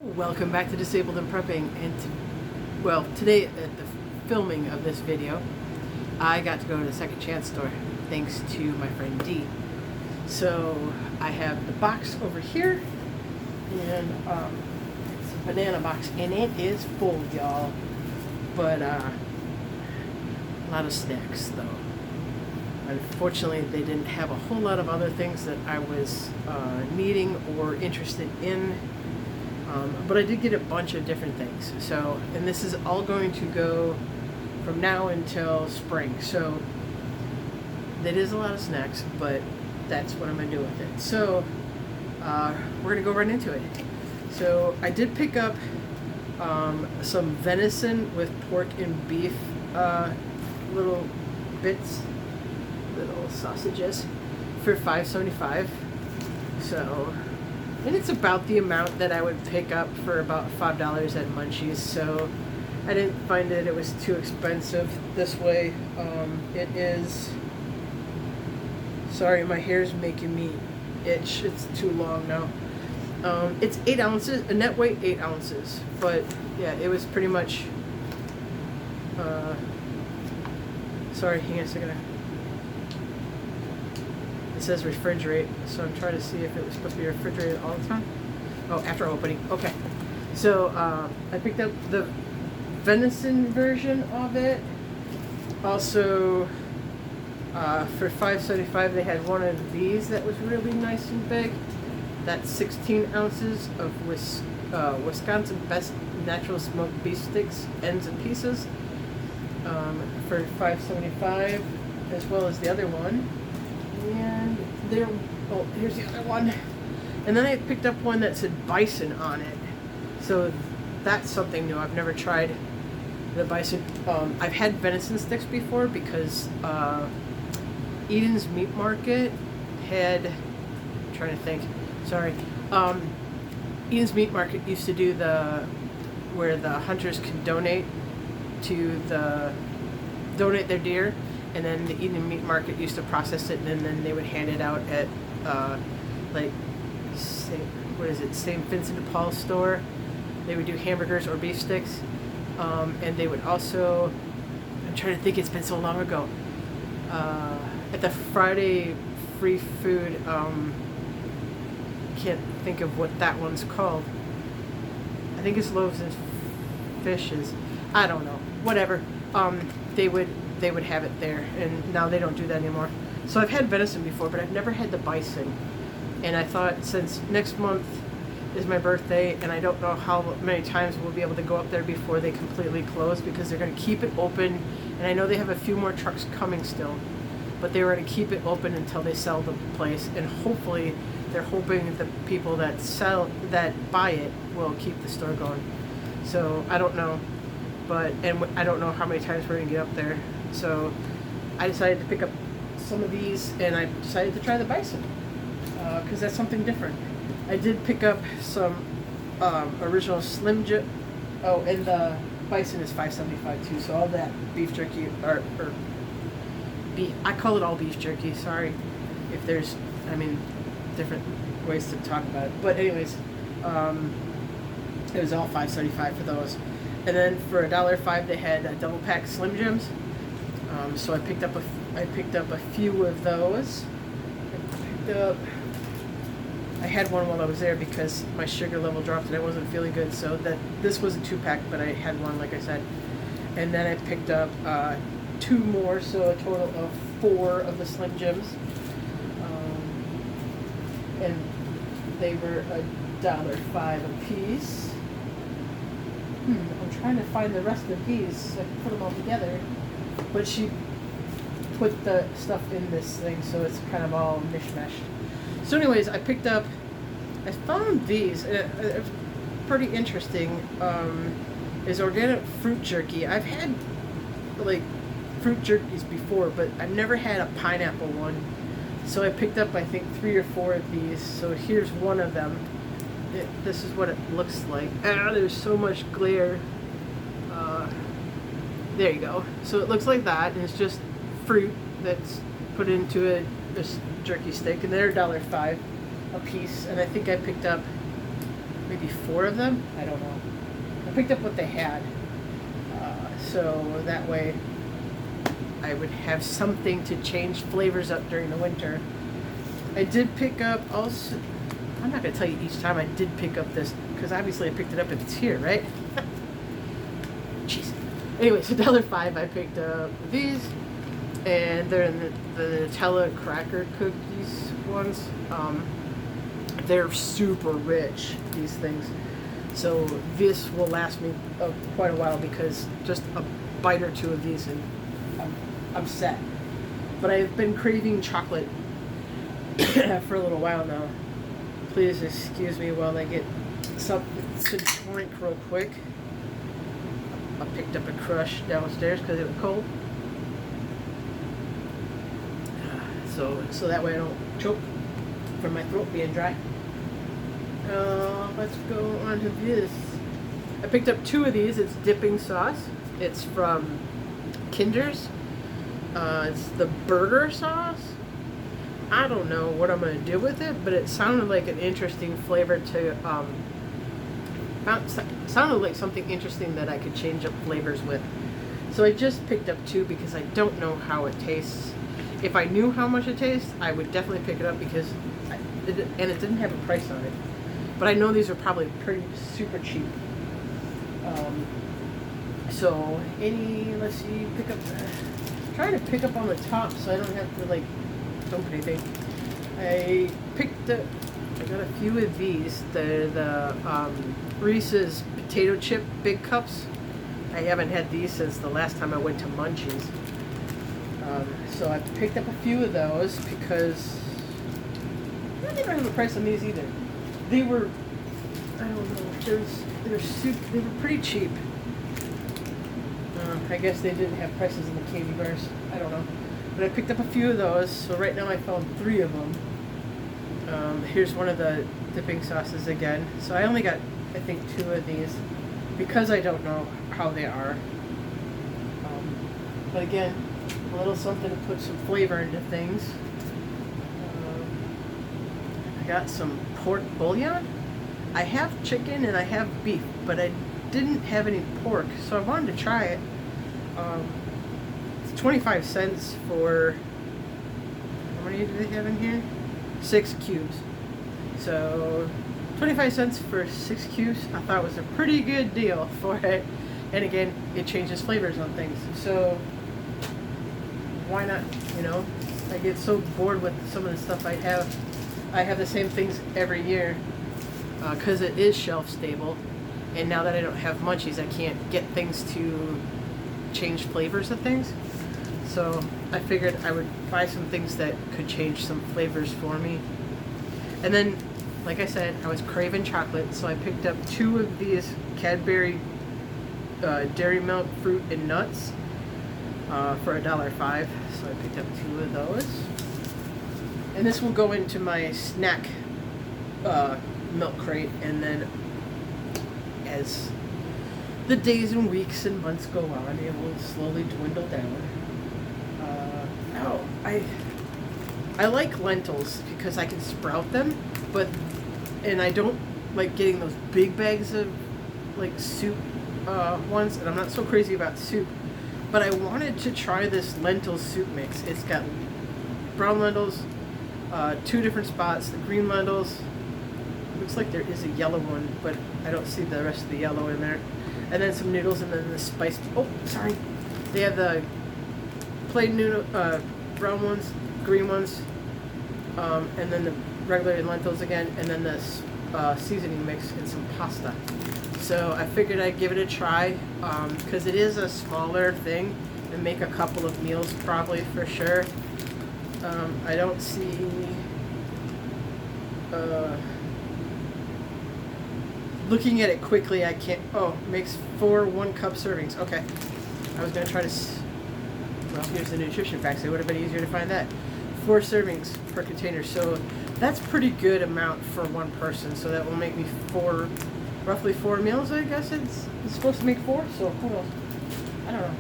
Welcome back to Disabled and Prepping, and today at the filming of this video, I got to go to the Second Chance store thanks to my friend Dee. So I have the box over here, and it's a banana box, and it is full, y'all. But a lot of snacks, though. Unfortunately, they didn't have a whole lot of other things that I was needing or interested in. But I did get a bunch of different things. So, and this is all going to go from now until spring. So, that is a lot of snacks, but that's what I'm going to do with it. So, we're going to go right into it. So, I did pick up some venison with pork and beef little bits, little sausages for $5.75. So, and it's about the amount that I would pick up for about $5 at Munchies, so I didn't find it was too expensive this way. It is, sorry, my hair's making me itch, it's too long now. It's 8 ounces, a net weight 8 ounces, but yeah, it was pretty much, sorry, hang on a second. It says refrigerate, so I'm trying to see if it was supposed to be refrigerated all the time. Oh, after opening. Okay. So I picked up the venison version of it. Also, for $5.75, they had one of these that was really nice and big. That's 16 ounces of Wisconsin Best Natural Smoked Beef Sticks, ends and pieces, for $5.75, as well as the other one. And there, oh, here's the other one. And then I picked up one that said bison on it. So that's something new. I've never tried the bison. I've had venison sticks before because Eden's Meat Market had, I'm trying to think, sorry. Eden's Meat Market used to do where the hunters can donate their deer. And then the Eden Meat Market used to process it, and then they would hand it out at, St. Vincent de Paul's store. They would do hamburgers or beef sticks. And they would also, I'm trying to think, it's been so long ago, at the Friday free food, can't think of what that one's called. I think it's Loaves and Fishes. I don't know. Whatever. They would have it there, and now they don't do that anymore. So I've had venison before, but I've never had the bison. And I thought, since next month is my birthday, and I don't know how many times we'll be able to go up there before they completely close, because they're going to keep it open. And I know they have a few more trucks coming still, but they were going to keep it open until they sell the place. And hopefully, they're hoping the people that buy it will keep the store going. So I don't know, and I don't know how many times we're going to get up there. So I decided to pick up some of these, and I decided to try the bison because that's something different. I did pick up some original Slim Jim. Oh, and the bison is $5.75 too. So all that beef jerky or beef. I call it all beef jerky. Sorry if there's, different ways to talk about it. But anyways, it was all $5.75 for those. And then for $1.05 they had double pack Slim Jims. So I picked up a few of those. I had one while I was there because my sugar level dropped and I wasn't feeling good. So this was a 2-pack, but I had one, like I said. And then I picked up 2 more, so a total of 4 of the Slim Jims. And they were $1.05 a piece. I'm trying to find the rest of these so I can put them all together. But she put the stuff in this thing, so it's kind of all mishmashed. So anyways, I found these. It's pretty interesting. Is organic fruit jerky. I've had fruit jerkies before, but I've never had a pineapple one. So I picked up, I think, 3 or 4 of these. So here's one of them. This is what it looks like. There's so much glare. There you go. So it looks like that, and it's just fruit that's put into a jerky stick, and they're $1.05 a piece. And I think I picked up maybe 4 of them. I don't know. I picked up what they had. So that way I would have something to change flavors up during the winter. I did pick up also, I'm not going to tell you each time I did pick up this, because obviously I picked it up and it's here, right? Jeez. Anyways, $1.05 I picked up these, and they're in the Nutella cracker cookies ones. They're super rich, these things. So this will last me quite a while, because just a bite or 2 of these and I'm set. But I've been craving chocolate for a little while now. Please excuse me while I get something to drink real quick. I picked up a Crush downstairs because it was cold. So that way I don't choke from my throat being dry. Let's go on to this. I picked up 2 of these. It's dipping sauce. It's from Kinder's. It's the burger sauce. I don't know what I'm going to do with it, but it sounded like an interesting flavor to, sounded like something interesting that I could change up flavors with. So I just picked up 2 because I don't know how it tastes. If I knew how much it tastes, I would definitely pick it up, because it didn't have a price on it. But I know these are probably pretty super cheap. So let's see, pick up, trying to pick up on the top so I don't have to like dump anything. I got a few of these. They're the Reese's potato chip big cups. I haven't had these since the last time I went to Munchies. So I picked up a few of those because I didn't have a price on these either. They were, I don't know, they were pretty cheap. I guess they didn't have prices in the candy bars. I don't know. But I picked up a few of those, so right now I found 3 of them. Here's one of the dipping sauces again. So I only got, I think, 2 of these because I don't know how they are. But again, a little something to put some flavor into things. I got some pork bouillon. I have chicken and I have beef, but I didn't have any pork, so I wanted to try it. It's 25 cents for, how many do they have in here? 6 cubes. So 25 cents for 6 cubes, I thought was a pretty good deal for it. And again, it changes flavors on things. So why not, you know? I get so bored with some of the stuff I have. I have the same things every year because it is shelf stable. And now that I don't have Munchies, I can't get things to change flavors of things. So I figured I would buy some things that could change some flavors for me. And then, like I said, I was craving chocolate, so I picked up 2 of these Cadbury Dairy Milk Fruit and Nuts for $1.05. So I picked up 2 of those. And this will go into my snack milk crate, and then as the days and weeks and months go on, it will slowly dwindle down. I like lentils because I can sprout them, and I don't like getting those big bags of like soup ones, and I'm not so crazy about soup, but I wanted to try this lentil soup mix. It's got brown lentils, 2 different spots, the green lentils, looks like there is a yellow one, but I don't see the rest of the yellow in there, and then some noodles, and then the spice, they have the plain noodle, brown ones, green ones, and then the regular lentils again, and then this seasoning mix and some pasta. So I figured I'd give it a try, because it is a smaller thing, and make a couple of meals probably for sure. I don't see looking at it quickly, I can't. Oh, makes 4 1-cup servings. Okay, I was gonna try to. Well, here's the nutrition facts. It would have been easier to find that. 4 servings per container. So that's pretty good amount for 1 person. So that will make me roughly 4 meals. I guess it's supposed to make 4. So who knows? I don't know.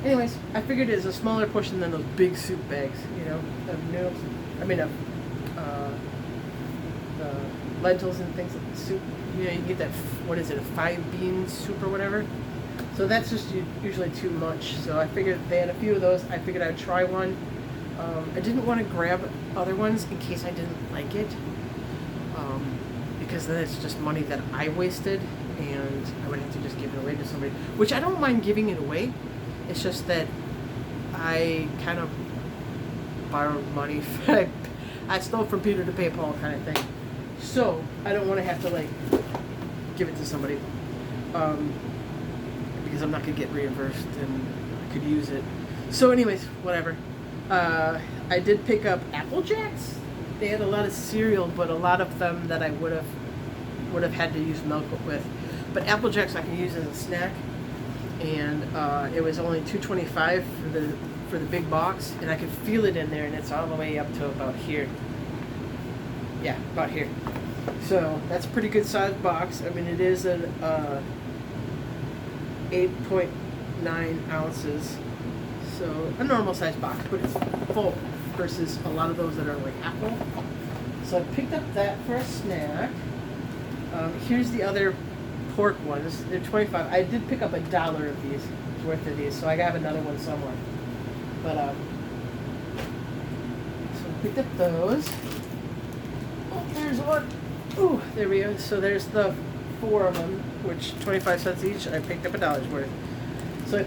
Anyways, I figured it's a smaller portion than those big soup bags, you know, of noodles. I mean, of lentils and things like soup. You know, you get that, what is it, a 5-bean soup or whatever. So that's just usually too much. So I figured they had a few of those. I figured I'd try one. I didn't want to grab other ones in case I didn't like it. Because then it's just money that I wasted, and I would have to just give it away to somebody. Which I don't mind giving it away. It's just that I kind of borrowed money. I stole from Peter to pay Paul kind of thing. So I don't want to have to like give it to somebody. Because I'm not going to get reimbursed and I could use it. So anyways, whatever. I did pick up Apple Jacks. They had a lot of cereal, but a lot of them that I would have had to use milk with. But Apple Jacks I can use as a snack, and it was only $2.25 for the big box, and I could feel it in there, and it's all the way up to about here. Yeah, about here. So that's a pretty good sized box. I mean, it is an 8.9 ounces, so a normal sized box, but it's full versus a lot of those that are like apple. So I picked up that for a snack. Here's the other pork ones. They're 25. I did pick up $1 of these, worth of these, so I have another one somewhere. But so I picked up those. Oh, there's one. Ooh, there we go. So there's the 4 of them, which 25 cents each. I picked up $1 worth. So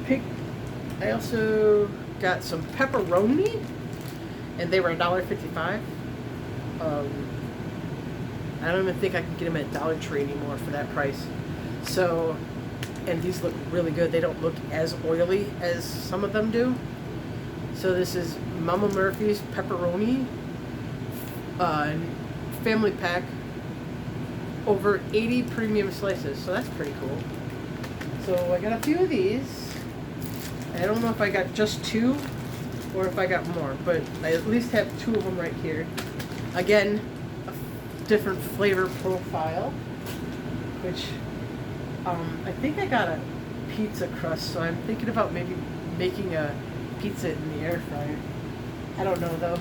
I also got some pepperoni, and they were $1.55. I don't even think I can get them at Dollar Tree anymore for that price. So, and these look really good. They don't look as oily as some of them do. So this is Mama Murphy's pepperoni family pack, over 80 premium slices. So that's pretty cool. So I got a few of these. I don't know if I got just 2 or if I got more, but I at least have 2 of them right here. Again, a different flavor profile, which I think I got a pizza crust, so I'm thinking about maybe making a pizza in the air fryer. I don't know though.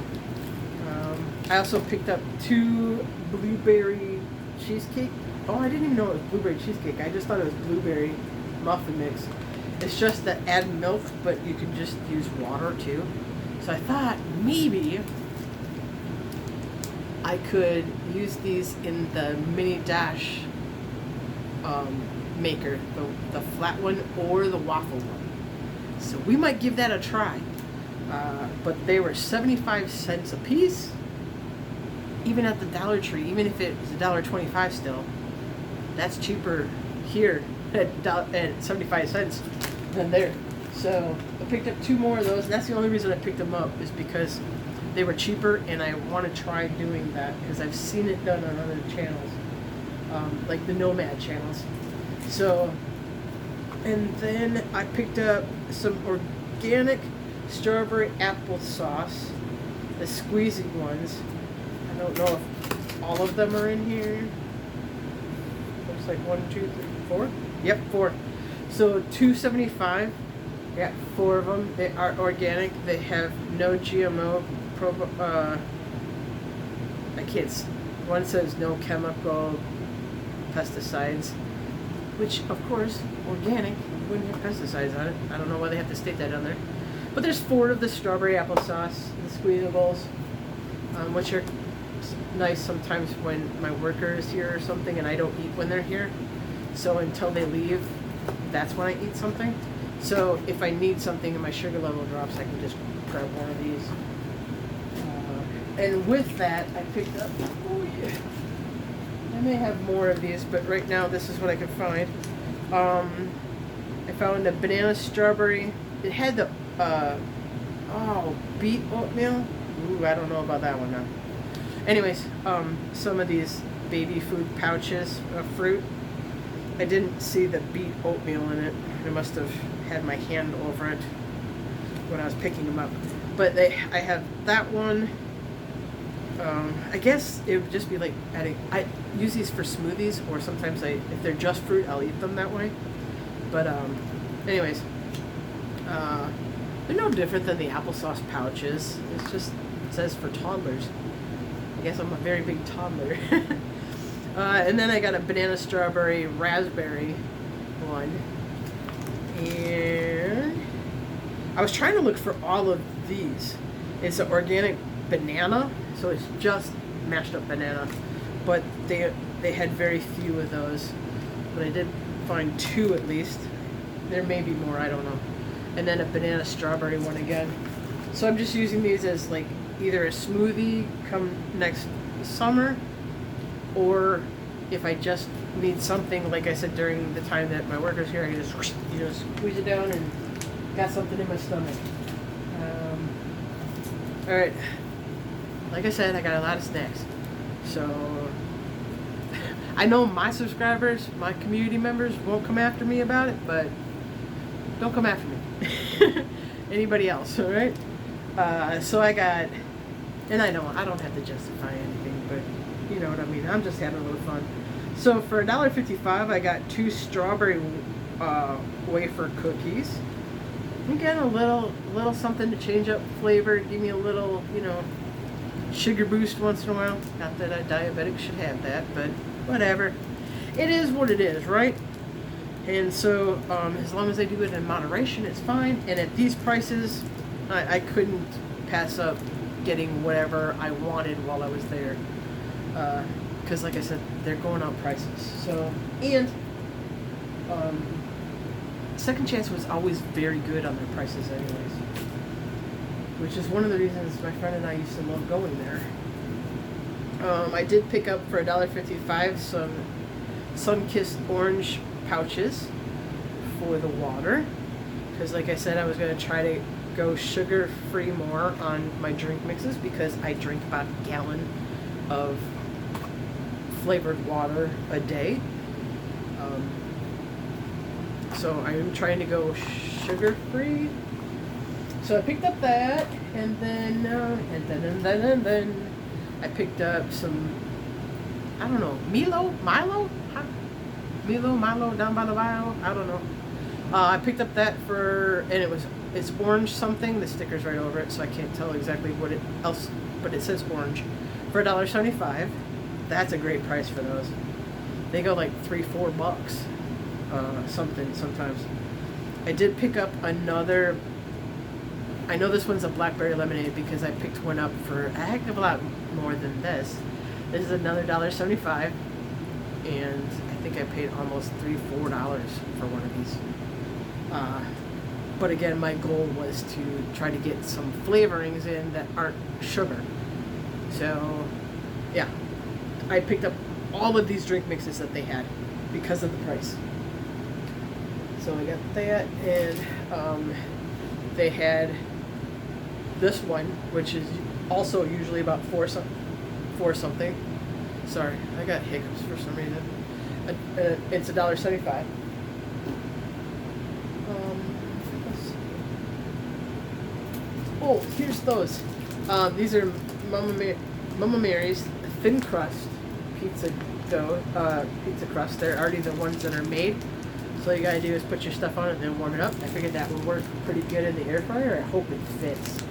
I also picked up 2 blueberry cheesecake. Oh, I didn't even know it was blueberry cheesecake. I just thought it was blueberry muffin mix. It's just that add milk, but you can just use water too. So I thought maybe I could use these in the mini dash maker, the flat one or the waffle one. So we might give that a try. But they were 75 cents a piece. Even at the Dollar Tree, even if it was $1.25 still, that's cheaper here at 75 cents than there. So I picked up 2 more of those, and that's the only reason I picked them up, is because they were cheaper, and I want to try doing that because I've seen it done on other channels, like the Nomad channels. So, and then I picked up some organic strawberry applesauce, the squeezy ones. I don't know if all of them are in here. Looks like 1, 2, 3, 4. Yep, 4. So $2.75. Got 4 of them. They are organic. They have no GMO. I can't. One says no chemical pesticides, which of course organic wouldn't have pesticides on it. I don't know why they have to state that on there. But there's 4 of the strawberry applesauce, the squeezables, which are nice sometimes when my worker is here or something and I don't eat when they're here. So until they leave, that's when I eat something. So if I need something and my sugar level drops, I can just grab one of these. And with that, I picked up, oh yeah, I may have more of these, but right now this is what I could find. I found a banana strawberry. It had the beet oatmeal. Ooh, I don't know about that one now. Anyways, some of these baby food pouches of fruit. I didn't see the beet oatmeal in it. I must have had my hand over it when I was picking them up. But I have that one. I guess it would just be like adding. I use these for smoothies, or sometimes if they're just fruit, I'll eat them that way. But anyways, they're no different than the applesauce pouches. It's just, it says for toddlers. I guess I'm a very big toddler. And then I got a banana, strawberry, raspberry one. And I was trying to look for all of these. It's an organic banana, so it's just mashed up banana. But they had very few of those. But I did find 2 at least. There may be more, I don't know. And then a banana strawberry one again. So I'm just using these as like either a smoothie come next summer, or if I just need something, like I said, during the time that my worker's here, I can just squeeze it down and got something in my stomach. All right, like I said, I got a lot of snacks. So I know my subscribers, my community members won't come after me about it, but don't come after me. Anybody else, all right? So I got, and I don't have to justify anything, but you know what I mean. I'm just having a little fun. So for $1.55, I got 2 strawberry wafer cookies. Again, a little something to change up flavor, give me a little, sugar boost once in a while. Not that a diabetic should have that, but whatever. It is what it is, right? And so as long as I do it in moderation, it's fine. And at these prices, I couldn't pass up getting whatever I wanted while I was there. Because like I said, they're going up prices. So, and Second Chance was always very good on their prices anyways. Which is one of the reasons my friend and I used to love going there. I did pick up for $1.55 some sun-kissed orange pouches for the water. Because like I said, I was going to try to go sugar-free more on my drink mixes, because I drink about a gallon of flavored water a day. So I'm trying to go sugar-free. So I picked up that, and then I picked up some, I don't know, Milo, down by the bio, I don't know. I picked up that and it's orange something. The sticker's right over it, so I can't tell exactly what it else, but it says orange, for $1.75. That's a great price for those. They go like $3-4, something sometimes. I did pick up another. I know this one's a blackberry lemonade because I picked one up for a heck of a lot more than this. This is another $1.75, and I think I paid almost $3-4 for one of these. But again, my goal was to try to get some flavorings in that aren't sugar. So, yeah, I picked up all of these drink mixes that they had because of the price. So I got that, and they had this one, which is also usually about four something. Sorry, I got hiccups for some reason. It's $1.75. Let's see. Oh, here's those. These are Mama Mary's thin crust pizza dough, pizza crust. They're already the ones that are made. So all you gotta do is put your stuff on it and then warm it up. I figured that would work pretty good in the air fryer. I hope it fits.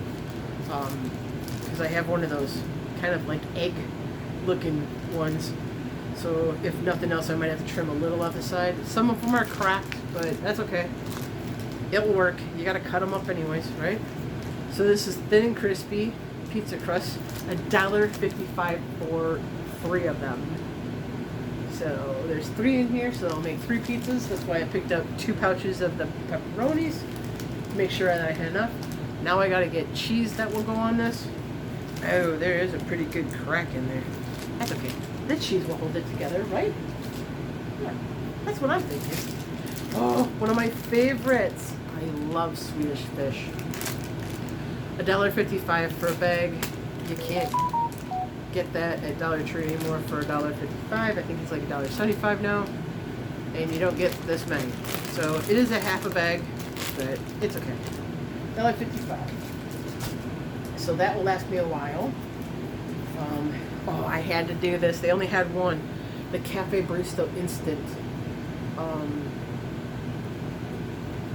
Because I have one of those kind of like egg looking ones. So if nothing else, I might have to trim a little off the side. Some of them are cracked, but that's okay. It will work. You gotta cut them up anyways, right? So this is thin and crispy pizza crust. $1.55 for 3 of them. So there's 3 in here, so I'll make 3 pizzas. That's why I picked up 2 pouches of the pepperonis to make sure that I had enough. Now I gotta get cheese that will go on this. Oh, there is a pretty good crack in there. That's okay. The cheese will hold it together, right? Yeah, that's what I'm thinking. Oh, one of my favorites. I love Swedish fish. $1.55 for a bag. You can't get that at Dollar Tree anymore for $1.55. I think it's like $1.75 now. And you don't get this many. So it is a half a bag, but it's okay. $1.55. So that will last me a while. Oh, I had to do this. They only had one. The Cafe Barista Instant.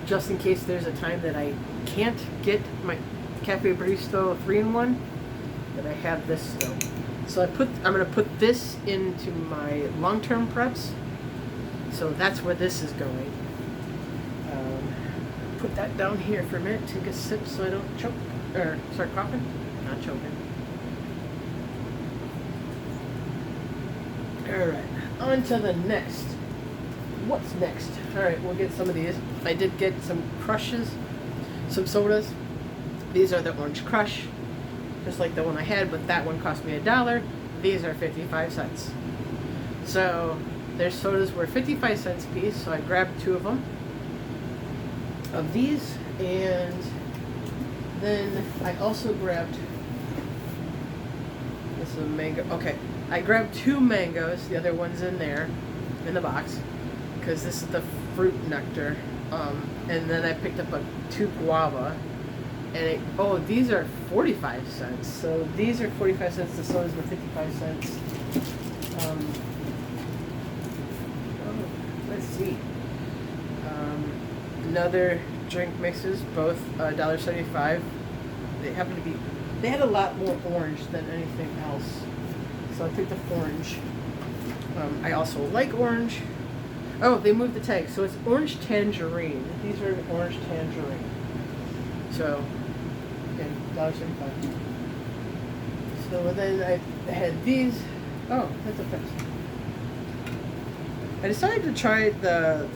Just in case there's a time that I can't get my Cafe Barista 3-in-1, that I have this still. So I'm gonna put this into my long-term preps. So that's where this is going. Put that down here for a minute, take a sip so I don't choke or start coughing. Not choking. Alright, on to the next. What's next? Alright, we'll get some of these. I did get some crushes, some sodas. These are the Orange Crush, just like the one I had, but that one cost me $1. These are 55 cents. So their sodas were 55 cents a piece, so I grabbed 2 of them. Of these, and then I also grabbed this is a mango. Okay, I grabbed 2 mangoes. The other one's in there, in the box, because this is the fruit nectar. And then I picked up 2 guava, and these are 45 cents. So these are 45 cents. The sodas were 55 cents. Let's see. Another drink mixes, both $1.75. They happen to be. They had a lot more orange than anything else, so I picked up orange. I also like orange. Oh, they moved the tag, so it's orange tangerine. These are orange tangerine. So, again, $1.75. So then I had these. Oh, that's a Pepsi. I decided to try the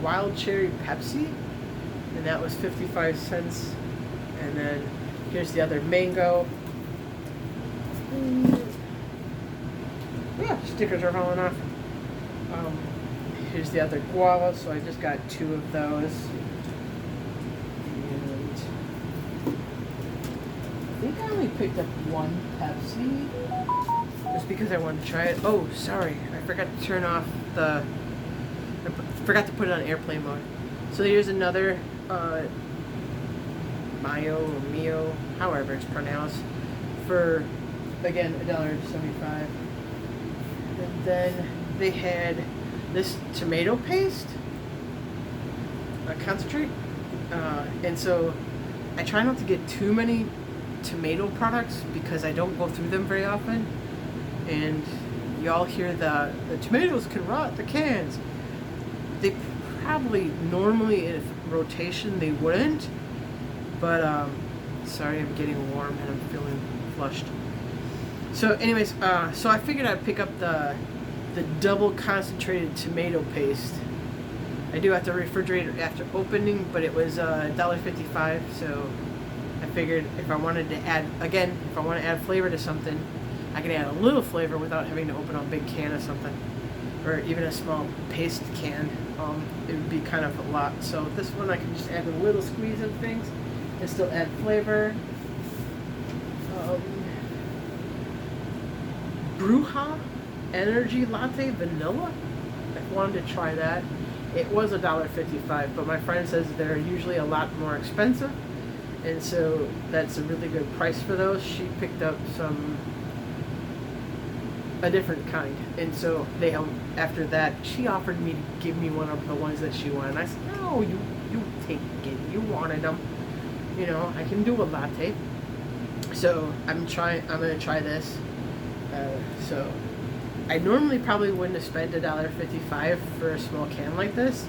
wild cherry Pepsi, and that was 55 cents. And then here's the other mango. Yeah, stickers are falling off. Here's the other guava, so I just got 2 of those. And I think I only picked up 1 Pepsi, just because I wanted to try it. Oh, sorry, I forgot to turn off I forgot to put it on airplane mode. So here's another Mayo or Mio, however it's pronounced, for, again, $1.75. And then they had this tomato paste, concentrate. And so I try not to get too many tomato products because I don't go through them very often. And y'all hear the tomatoes can rot the cans. They probably normally in rotation they wouldn't, but sorry, I'm getting warm and I'm feeling flushed. So anyways, so I figured I'd pick up the double concentrated tomato paste. I do have to refrigerate it after opening, but it was $1.55, so I figured if I wanted to add, again, if I want to add flavor to something, I can add a little flavor without having to open a big can of something, or even a small paste can. It would be kind of a lot. So this one I can just add a little squeeze of things and still add flavor. Bruja Energy Latte Vanilla. I wanted to try that. It was $1.55, but my friend says they're usually a lot more expensive, and so that's a really good price for those. She picked up a different kind, and so after that she offered me to give me one of the ones that she wanted. And I said, no, you take it. You wanted them. You know, I can do a latte. So I'm gonna try this. So I normally probably wouldn't have spent $1.55 for a small can like this.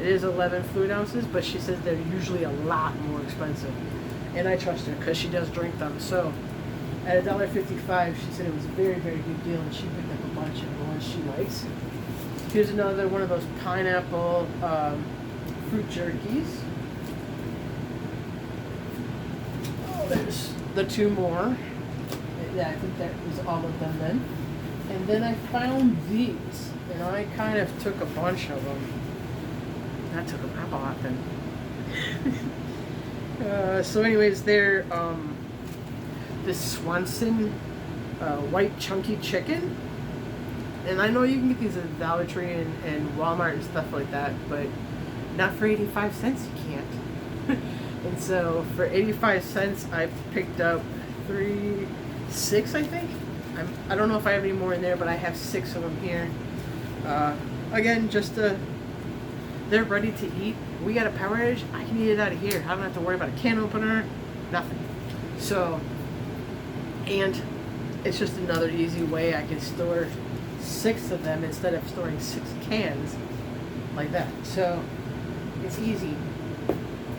It is 11 fluid ounces, but she says they're usually a lot more expensive, and I trust her because she does drink them. So at $1.55, she said it was a very, very good deal, and she picked up a bunch of the ones she likes. Here's another one of those pineapple fruit jerkies. Oh, there's the 2 more. Yeah, I think that was all of them then. And then I found these, and I kind of took a bunch of them. I bought them. So anyways, they're this Swanson white chunky chicken. And I know you can get these at Dollar Tree and Walmart and stuff like that, but not for 85 cents you can't. And so for 85 cents I picked up 6, I think. I don't know if I have any more in there, but I have 6 of them here. Again, they're ready to eat. We got a power outage, I can eat it out of here. I don't have to worry about a can opener, nothing. So, and it's just another easy way I can store 6 of them instead of storing 6 cans like that. So it's easy,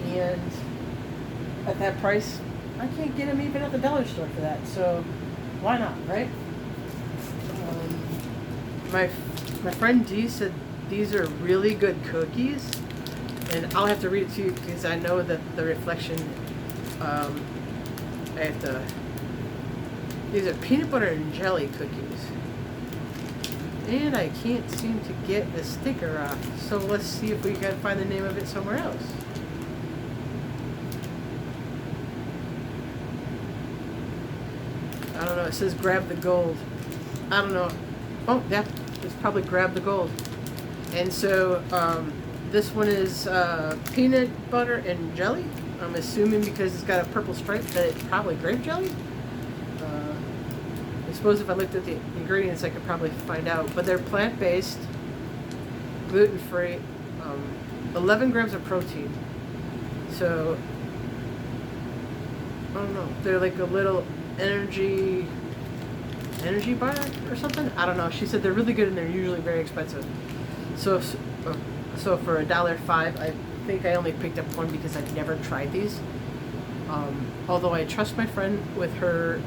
and at that price, I can't get them even at the dollar store for that. So why not, right? My friend Dee said these are really good cookies, and I'll have to read it to you because I know that the reflection. I have to. These are peanut butter and jelly cookies, and I can't seem to get the sticker off. So let's see if we can find the name of it somewhere else. I don't know. It says grab the gold. I don't know. Oh, yeah. It's probably grab the gold. And so this one is peanut butter and jelly. I'm assuming because it's got a purple stripe that it's probably grape jelly. I suppose if I looked at the ingredients, I could probably find out. But they're plant-based, gluten-free, 11 grams of protein. So I don't know. They're like a little energy bar or something. I don't know. She said they're really good and they're usually very expensive. So for $1.05, I think I only picked up one because I've never tried these. Although I trust my friend with her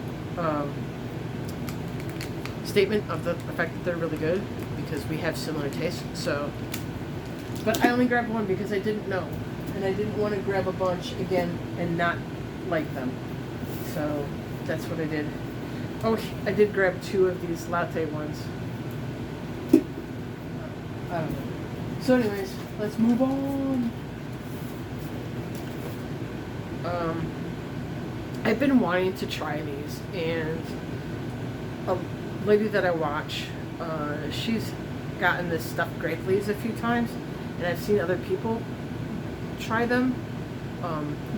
statement of the fact that they're really good because we have similar tastes. So, but I only grabbed one because I didn't know, and I didn't want to grab a bunch again and not like them. So that's what I did. Oh, I did grab 2 of these latte ones. I don't know. So anyways, let's move on. I've been wanting to try these, and a lady that I watch, she's gotten this stuffed grape leaves a few times, and I've seen other people try them,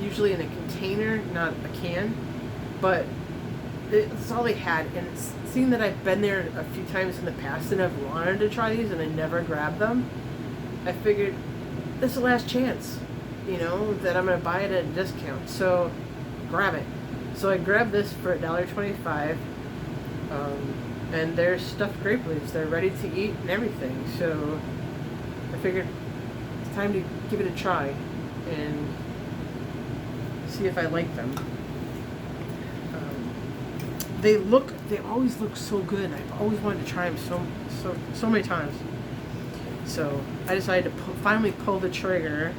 usually in a container, not a can, but it's all they had, and seeing that I've been there a few times in the past and I've wanted to try these and I never grabbed them, I figured this is the last chance, that I'm going to buy it at a discount, so grab it. So I grabbed this for $1.25, and they're stuffed grape leaves. They're ready to eat and everything, so I figured it's time to give it a try and see if I like them. They always look so good. I've always wanted to try them so many times. So I decided to finally pull the trigger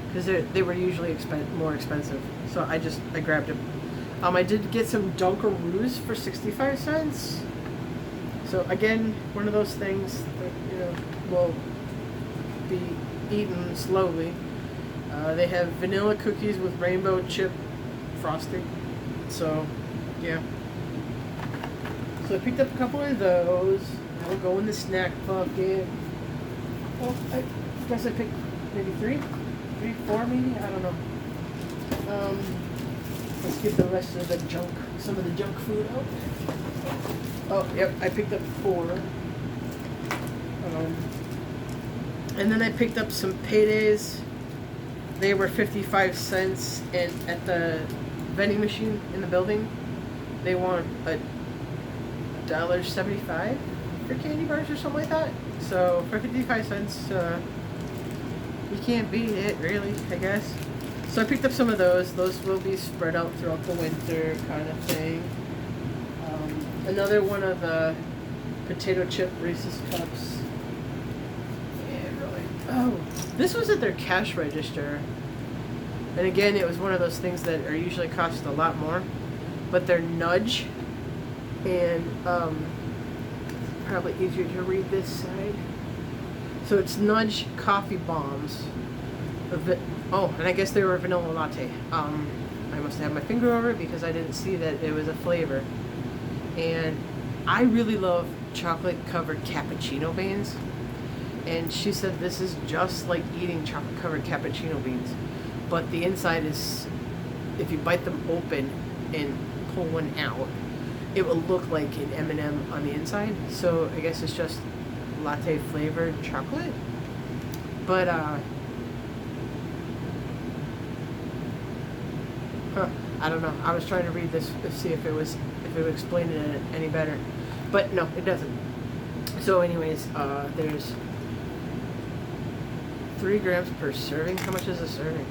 because they were usually more expensive. So I grabbed them. I did get some Dunkaroos for 65 cents. So again, one of those things that will be eaten slowly. They have vanilla cookies with rainbow chip frosting. So yeah. So I picked up a couple of those. That'll go in the snack bucket. Well, I guess I picked maybe 3, 4 maybe? I don't know. Let's get the rest of some of the junk food out. Oh, yep, I picked up 4. And then I picked up some paydays. They were 55 cents, and at the vending machine in the building, they want $1.75 for candy bars or something like that. So for 55 cents, you can't beat it, really, I guess. So I picked up some of those. Those will be spread out throughout the winter, kind of thing. Another one of the potato chip Reese's Cups. Yeah, really. Oh, this was at their cash register. And again, it was one of those things that are usually cost a lot more, but they're Nudge. And probably easier to read this side. So it's Nudge coffee bombs. Oh, and I guess they were a vanilla latte. I must have my finger over it because I didn't see that it was a flavor. And I really love chocolate covered cappuccino beans. And she said this is just like eating chocolate covered cappuccino beans. But the inside is, if you bite them open and pull one out, it will look like an M&M on the inside. So I guess it's just latte flavored chocolate. But I don't know. I was trying to read this to see if it if it would explain it any better. But no, it doesn't. So anyways, there's 3 grams per serving. How much is a serving?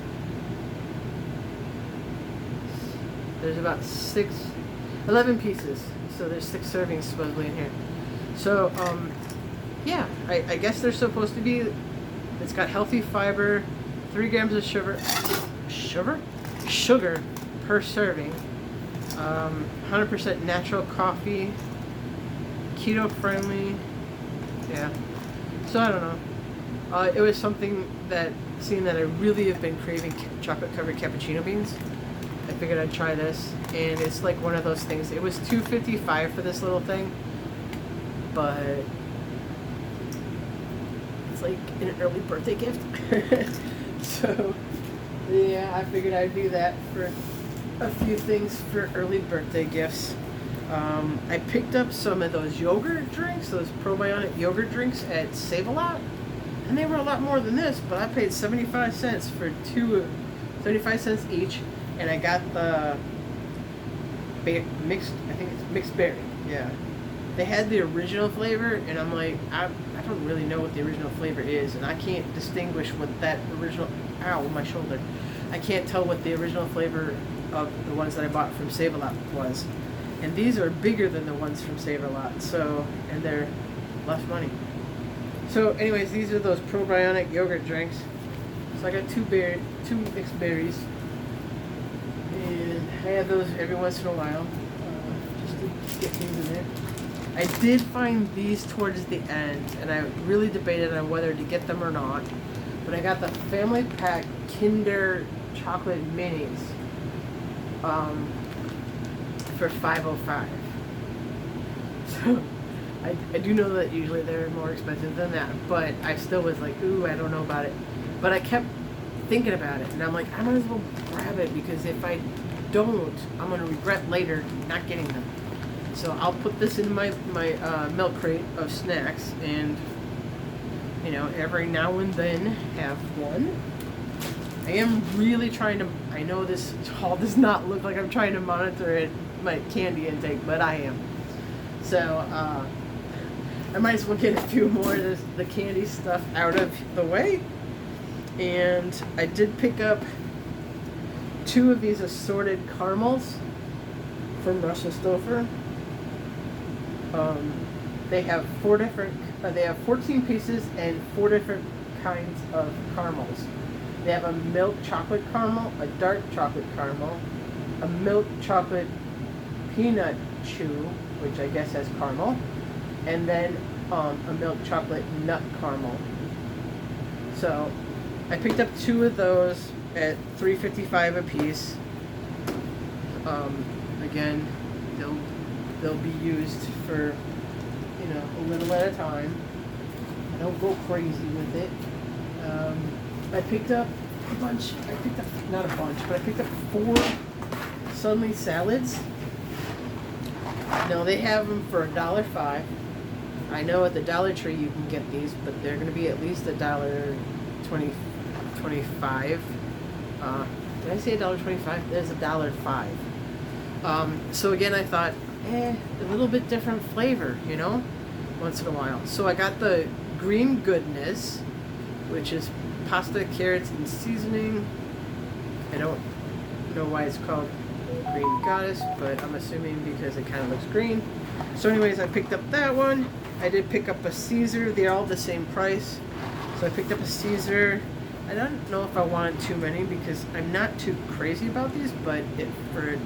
There's about 11 pieces. So there's 6 servings supposedly in here. So, yeah, I guess they're supposed to be, it's got healthy fiber, 3 grams of sugar per serving, 100% natural coffee, keto friendly, yeah. So I don't know. It was something that, seeing that I really have been craving chocolate covered cappuccino beans, I figured I'd try this, and it's like one of those things. It was $2.55 for this little thing, but it's like an early birthday gift. So yeah, I figured I'd do that for a few things for early birthday gifts. I picked up some of those yogurt drinks, those probiotic yogurt drinks at Save-A-Lot, and they were a lot more than this, but I paid 75 cents for 75 cents each. And I got the mixed, I think it's mixed berry. Yeah. They had the original flavor, and I'm like, I don't really know what the original flavor is, and I can't distinguish what that original, ow, my shoulder. I can't tell what the original flavor of the ones that I bought from Save-A-Lot was. And these are bigger than the ones from Save-A-Lot, so, and they're less money. So anyways, these are those probiotic yogurt drinks. So I got 2 mixed berries. And I have those every once in a while, just to get things in there. I did find these towards the end, and I really debated on whether to get them or not. But I got the Family Pack Kinder Chocolate Minis for $5.05. So I do know that usually they're more expensive than that, but I still was like, ooh, I don't know about it. But I kept thinking about it, and I'm like, I might as well grab it, because if I don't, I'm gonna regret later not getting them. So I'll put this in my milk crate of snacks, and you know, every now and then have one. I am really trying to, I know this haul does not look like I'm trying to monitor my candy intake, but I am. So I might as well get a few more of the candy stuff out of the way. And I did pick up 2 of these assorted caramels from Russia Stouffer. They have 4 different, they have 14 pieces and 4 different kinds of caramels. They have a milk chocolate caramel, a dark chocolate caramel, a milk chocolate peanut chew, which I guess has caramel, and then a milk chocolate nut caramel. So I picked up 2 of those at $3.55 a piece. Again, they'll be used for, you know, a little at a time. I don't go crazy with it. I picked up a bunch. Not a bunch, but I picked up 4 Suddenly salads. Now they have them for $1.05. I know at the Dollar Tree you can get these, but they're going to be at least $1.25. Did I say $1.25? There's $1.05. So again, I thought, a little bit different flavor, you know, once in a while. So I got the Green Goodness, which is pasta, carrots, and seasoning. I don't know why it's called Green Goddess, but I'm assuming because it kind of looks green. So anyways, I picked up that one. I did pick up a Caesar. They're all the same price. So I picked up a Caesar. I don't know if I wanted too many because I'm not too crazy about these, but for